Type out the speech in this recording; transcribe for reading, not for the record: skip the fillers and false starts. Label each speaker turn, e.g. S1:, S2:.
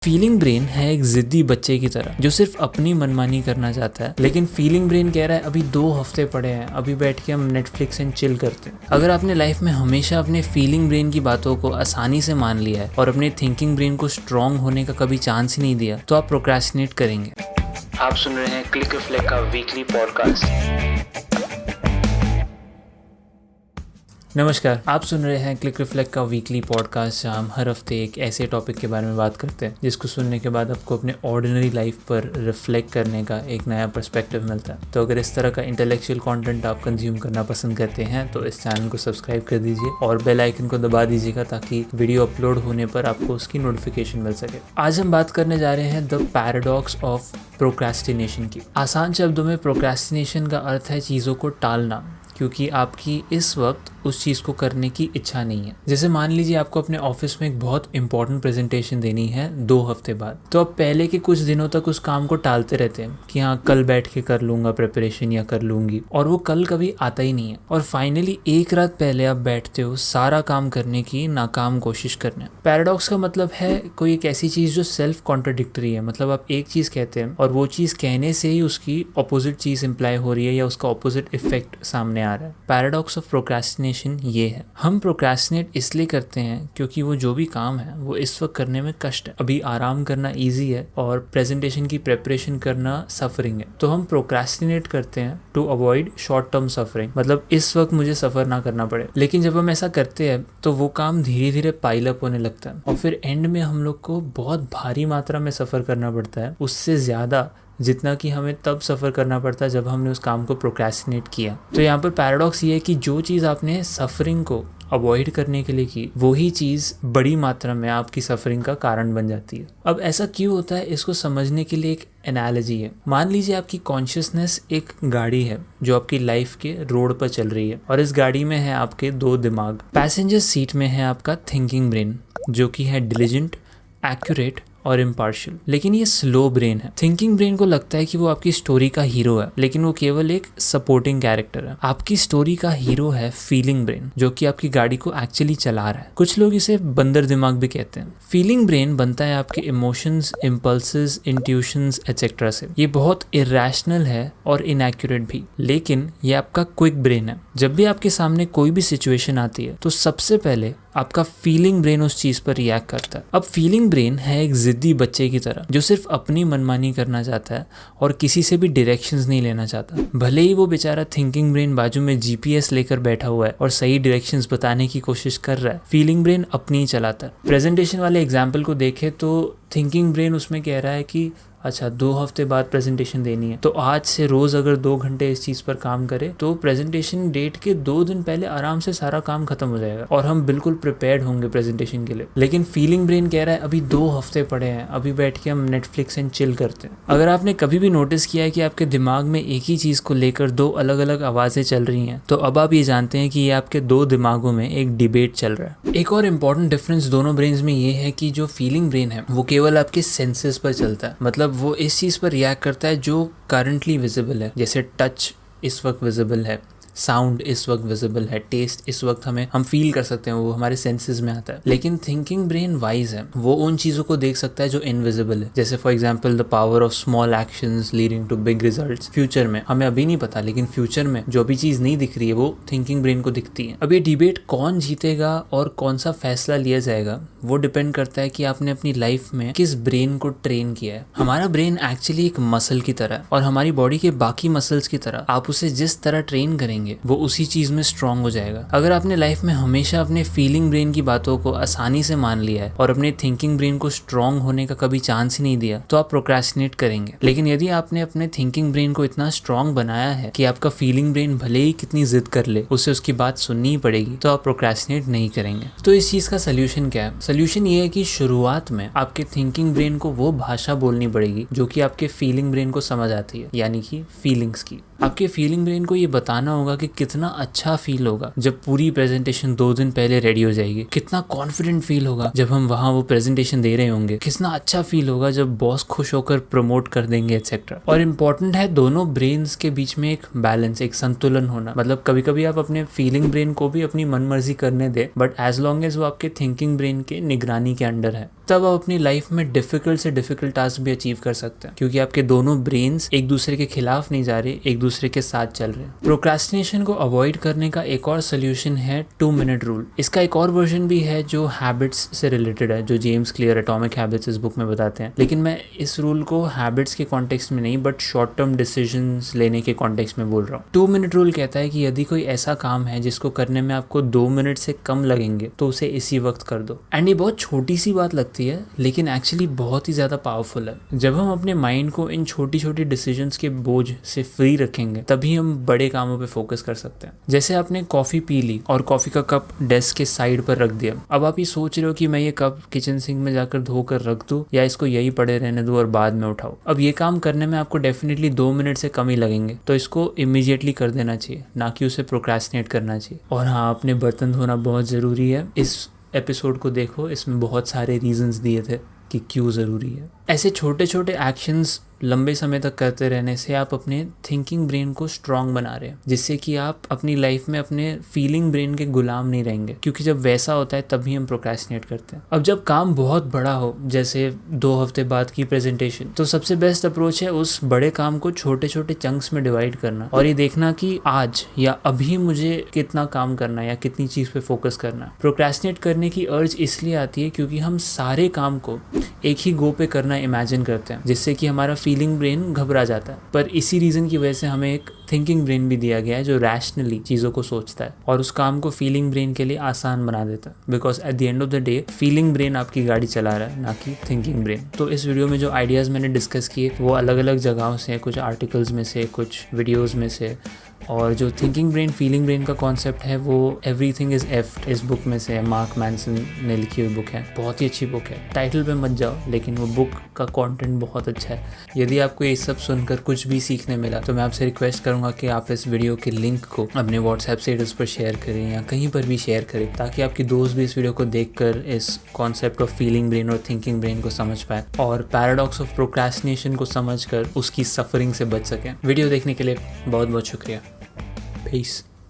S1: Feeling brain है एक जिद्दी बच्चे की तरह जो सिर्फ अपनी मनमानी करना चाहता है। लेकिन फीलिंग ब्रेन कह रहा है अभी 2 हफ्ते पड़े हैं, अभी बैठ के हम नेटफ्लिक्स एंड चिल करते हैं। अगर आपने लाइफ में हमेशा अपने फीलिंग ब्रेन की बातों को आसानी से मान लिया है और अपने थिंकिंग ब्रेन को स्ट्रॉन्ग होने का कभी चांस ही नहीं दिया, तो आप प्रोक्रेस्टिनेट करेंगे। आप सुन रहे हैं क्लिक रिफ्लेक्ट का वीकली पॉडकास्ट। नमस्कार, आप सुन रहे हैं क्लिक रिफ्लेक्ट का वीकली पॉडकास्ट, जहाँ हम हर हफ्ते एक ऐसे टॉपिक के बारे में बात करते हैं जिसको सुनने के बाद आपको अपने ऑर्डिनरी लाइफ पर रिफ्लेक्ट करने का एक नया पर्सपेक्टिव मिलता है। तो अगर इस तरह का इंटेलेक्चुअल कंटेंट आप कंज्यूम करना पसंद करते हैं तो इस चैनल को सब्सक्राइब कर दीजिए और बेल आइकन को दबा दीजिएगा ताकि वीडियो अपलोड होने पर आपको उसकी नोटिफिकेशन मिल सके। आज हम बात करने जा रहे हैं द पैराडॉक्स ऑफ प्रोक्रेस्टिनेशन की। आसान शब्दों में प्रोक्रेस्टिनेशन का अर्थ है चीज़ों को टालना, क्योंकि आपकी इस वक्त उस चीज़ को करने की इच्छा नहीं है। जैसे मान लीजिए आपको अपने ऑफिस में एक बहुत इंपॉर्टेंट प्रेजेंटेशन देनी है 2 हफ्ते बाद, तो आप पहले के कुछ दिनों तक उस काम को टालते रहते हैं कि हाँ कल बैठ के कर लूँगा प्रिपरेशन या कर लूँगी, और वो कल कभी आता ही नहीं है। और फाइनली एक रात पहले आप बैठते हो सारा काम करने की नाकाम कोशिश करने। पैराडॉक्स का मतलब है कोई एक ऐसी चीज़ जो सेल्फ कॉन्ट्राडिक्टरी है। मतलब आप एक चीज़ कहते हैं और वो चीज़ कहने से ही उसकी अपोजिट चीज़ इम्प्लाई हो रही है या उसका अपोजिट इफेक्ट सामने आ रहा है। पैराडॉक्स ऑफ प्रोक्रेस्टिनेशन ये है। हम प्रोक्रेस्टिनेट इसलिए करते हैं क्योंकि वो जो भी काम है वो इस वक्त करने में कष्ट है। अभी आराम करना इजी है और प्रेजेंटेशन की प्रेपरेशन करना सफरिंग है। तो हम प्रोक्रेस्टिनेट करते हैं to avoid short term suffering, मतलब इस वक्त मुझे सफर ना करना पड़े। लेकिन जब हम ऐसा करते हैं तो वो काम धीरे धीरे पाइल अप होने लगता है और फिर एंड में हम लोग को बहुत भारी मात्रा में सफर करना पड़ता है, उससे ज्यादा जितना कि हमें तब सफ़र करना पड़ता है जब हमने उस काम को प्रोक्रेस्टिनेट किया। तो यहाँ पर पैराडॉक्स ये है कि जो चीज़ आपने सफरिंग को अवॉइड करने के लिए की, वही चीज़ बड़ी मात्रा में आपकी सफरिंग का कारण बन जाती है। अब ऐसा क्यों होता है, इसको समझने के लिए एक एनालॉजी है। मान लीजिए आपकी कॉन्शियसनेस एक गाड़ी है जो आपकी लाइफ के रोड पर चल रही है और इस गाड़ी में है आपके 2 दिमाग। पैसेंजर सीट में है आपका थिंकिंग ब्रेन जो कि है डिलिजेंट, एक्यूरेट और इम्पार्शियल, लेकिन ये स्लो ब्रेन है। थिंकिंग ब्रेन को लगता है कि वो आपकी स्टोरी का हीरो है, लेकिन वो केवल एक सपोर्टिंग कैरेक्टर है। आपकी स्टोरी का हीरो है फीलिंग ब्रेन जो कि आपकी गाड़ी को एक्चुअली चला रहा है। कुछ लोग इसे बंदर दिमाग भी कहते हैं। फीलिंग ब्रेन बनता है आपके इमोशंस, इम्पल्सेस, इंट्यूशंस एटसेट्रा से। ये बहुत इरेशनल है और इनएक्यूरेट भी, लेकिन ये आपका क्विक ब्रेन है। जब भी आपके सामने कोई भी सिचुएशन आती है तो सबसे पहले आपका फीलिंग ब्रेन उस चीज पर रिएक्ट करता है। अब फीलिंग ब्रेन है एक जिद्दी बच्चे की तरह जो सिर्फ अपनी मनमानी करना चाहता है और किसी से भी डायरेक्शंस नहीं लेना चाहता। भले ही वो बेचारा थिंकिंग ब्रेन बाजू में जीपीएस लेकर बैठा हुआ है और सही डायरेक्शंस बताने की कोशिश कर रहा है, फीलिंग ब्रेन अपनी ही चलाता है। प्रेजेंटेशन वाले एग्जाम्पल को देखें तो थिंकिंग ब्रेन उसमें कह रहा है कि अच्छा 2 हफ्ते बाद प्रेजेंटेशन देनी है, तो आज से रोज अगर 2 घंटे इस चीज पर काम करे तो प्रेजेंटेशन डेट के 2 दिन पहले आराम से सारा काम खत्म हो जाएगा और हम बिल्कुल प्रिपेयर्ड होंगे प्रेजेंटेशन के लिए। लेकिन फीलिंग ब्रेन कह रहा है अभी 2 हफ्ते पड़े हैं, अभी बैठ के हम नेटफ्लिक्स एंड चिल करते हैं। अगर आपने कभी भी नोटिस किया है कि आपके दिमाग में एक ही चीज को लेकर 2 अलग अलग आवाजें चल रही हैं, तो अब आप ये जानते हैं कि ये आपके 2 दिमागों में एक डिबेट चल रहा है। एक और इम्पोर्टेंट डिफरेंस दोनों ब्रेन्स में ये है कि जो फीलिंग ब्रेन है वो केवल आपके सेंसेस पर चलता है। मतलब वो इस चीज पर रिएक्ट करता है जो करंटली विजिबल है, जैसे टच इस वक्त विजिबल है, साउंड इस वक्त विजिबल है, टेस्ट इस वक्त हम फील कर सकते हैं, वो हमारे सेंसेस में आता है। लेकिन थिंकिंग ब्रेन वाइज है, वो उन चीज़ों को देख सकता है जो इनविजिबल है। जैसे for example the power of small actions leading to big results. Future में हमें अभी नहीं पता, लेकिन फ्यूचर में जो भी चीज़ नहीं दिख रही है वो थिंकिंग ब्रेन को दिखती है। अब ये डिबेट कौन जीतेगा और कौन सा फैसला लिया जाएगा वो डिपेंड करता है कि आपने अपनी लाइफ में किस ब्रेन को ट्रेन किया है। हमारा ब्रेन एक्चुअली एक मसल की तरह है और हमारी बॉडी के बाकी मसल्स की तरह आप उसे जिस तरह ट्रेन करेंगे वो उसी चीज में स्ट्रांग हो जाएगा। अगर आपने लाइफ में हमेशा अपने फीलिंग ब्रेन की बातों को आसानी से मान लिया है और अपने थिंकिंग ब्रेन को स्ट्रांग होने का कभी चांस ही नहीं दिया, तो आप प्रोक्रेस्टिनेट करेंगे। लेकिन यदि आपने अपने थिंकिंग ब्रेन को इतना स्ट्रांग बनाया है कि आपका फीलिंग ब्रेन भले ही कितनी जिद कर ले उसे उसकी बात सुननी ही पड़ेगी, तो आप प्रोक्रेस्टिनेट नहीं करेंगे। तो इस चीज का सोल्यूशन क्या है? सोल्यूशन ये है कि शुरुआत में आपके थिंकिंग ब्रेन को वो भाषा बोलनी पड़ेगी जो कि आपके फीलिंग ब्रेन को समझ आती है, यानी कि फीलिंग्स की। आपके फीलिंग ब्रेन को ये बताना होगा कि कितना अच्छा फील होगा जब पूरी प्रेजेंटेशन 2 दिन पहले रेडी हो जाएगी, कितना कॉन्फिडेंट फील होगा जब हम वहाँ वो प्रेजेंटेशन दे रहे होंगे, कितना अच्छा फील होगा जब बॉस खुश होकर प्रमोट कर देंगे एक्सेट्रा। और इम्पोर्टेंट है दोनों ब्रेन्स के बीच में एक बैलेंस, एक संतुलन होना। मतलब कभी कभी आप अपने फीलिंग ब्रेन को भी अपनी मन मर्जी करने दे, बट एज लॉन्ग एज वो आपके थिंकिंग ब्रेन के निगरानी के अंडर है। तब आप अपनी लाइफ में डिफिकल्ट से डिफिकल्ट टास्क भी अचीव कर सकते हैं, क्योंकि आपके दोनों ब्रेन्स एक दूसरे के खिलाफ नहीं जा रहे, एक दूसरे के साथ चल रहे हैं। प्रोक्रेस्टिनेशन को अवॉइड करने का एक और सोल्यूशन है 2 मिनट रूल। इसका एक और वर्जन भी है जो हैबिट्स से रिलेटेड है, जो जेम्स क्लियर एटॉमिक हैबिट्स इस बुक में बताते हैं। लेकिन मैं इस रूल को हैबिट्स के कॉन्टेक्स्ट में नहीं, बट शॉर्ट टर्म डिसीजंस लेने के कॉन्टेक्स्ट में बोल रहा हूँ। 2 मिनट रूल कहता है कि यदि कोई ऐसा काम है जिसको करने में आपको 2 मिनट से कम लगेंगे तो उसे इसी वक्त कर दो। एंड ये बहुत छोटी सी बात लगती है, लेकिन एक्चुअली बहुत ही ज्यादा पावरफुल है। जब हम अपने माइंड को इन छोटी छोटी डिसीजंस के बोझ से फ्री रखेंगे, तभी हम बड़े कामों पे फोकस कर सकते हैं। जैसे आपने कॉफी पी ली और कॉफी का कप डेस्क के साइड पर रख दिया। अब आप ये सोच रहे हो कि मैं ये कप किचन सिंक में जाकर धोकर रख दूं या इसको यही पड़े रहने दूं और बाद में उठाऊं। अब ये काम करने में आपको डेफिनेटली 2 मिनट से कम ही लगेंगे, तो इसको इमीडिएटली कर देना चाहिए, ना कि उसे प्रोक्रेस्टिनेट करना चाहिए। और हाँ, अपने बर्तन धोना बहुत ज़रूरी है। इस एपिसोड को देखो, इसमें बहुत सारे रीजंस दिए थे कि क्यों ज़रूरी है। ऐसे छोटे छोटे एक्शंस लंबे समय तक करते रहने से आप अपने थिंकिंग ब्रेन को स्ट्रांग बना रहे हैं, जिससे कि आप अपनी लाइफ में अपने फीलिंग ब्रेन के गुलाम नहीं रहेंगे, क्योंकि जब वैसा होता है तभी हम प्रोक्रेस्टिनेट करते हैं। अब जब काम बहुत बड़ा हो, जैसे 2 हफ्ते बाद की प्रेजेंटेशन, तो सबसे बेस्ट अप्रोच है उस बड़े काम को छोटे छोटे चंक्स में डिवाइड करना और ये देखना कि आज या अभी मुझे कितना काम करना है या कितनी चीज पे फोकस करना है। प्रोक्रेस्टिनेट करने की अर्ज इसलिए आती है क्योंकि हम सारे काम को एक ही गो पे करना इमेजिन करते हैं, जिससे कि हमारा फीलिंग ब्रेन घबरा जाता है। पर इसी रीजन की वजह से हमें एक थिंकिंग ब्रेन भी दिया गया है जो रैशनली चीज़ों को सोचता है और उस काम को फीलिंग ब्रेन के लिए आसान बना देता है। Because at the end of the day feeling brain आपकी गाड़ी चला रहा है, ना कि थिंकिंग ब्रेन। तो इस वीडियो में जो आइडियाज़ मैंने डिस्कस किए वो अलग अलग जगहों से, कुछ आर्टिकल्स में से, कुछ वीडियोज़ में से, और जो थिंकिंग ब्रेन फीलिंग ब्रेन का कॉन्सेप्ट है वो एवरीथिंग इज एफ्ट इस बुक में से, मार्क मैनसन ने लिखी हुई बुक है। बहुत ही अच्छी बुक है। टाइटल पे मत जाओ, लेकिन वो बुक का कंटेंट बहुत अच्छा है। यदि आपको ये सब सुनकर कुछ भी सीखने मिला तो मैं आपसे रिक्वेस्ट करूंगा कि आप इस वीडियो के लिंक को अपने व्हाट्सएप स्टेटस पर शेयर करें या कहीं पर भी शेयर करें, ताकि आपके दोस्त भी इस वीडियो को देखकर इस कॉन्सेप्ट ऑफ फीलिंग ब्रेन और थिंकिंग ब्रेन को समझ पाए और पैराडॉक्स ऑफ प्रोक्रेस्टिनेशन को समझकर उसकी सफरिंग से बच सकें। वीडियो देखने के लिए बहुत बहुत शुक्रिया। Peace.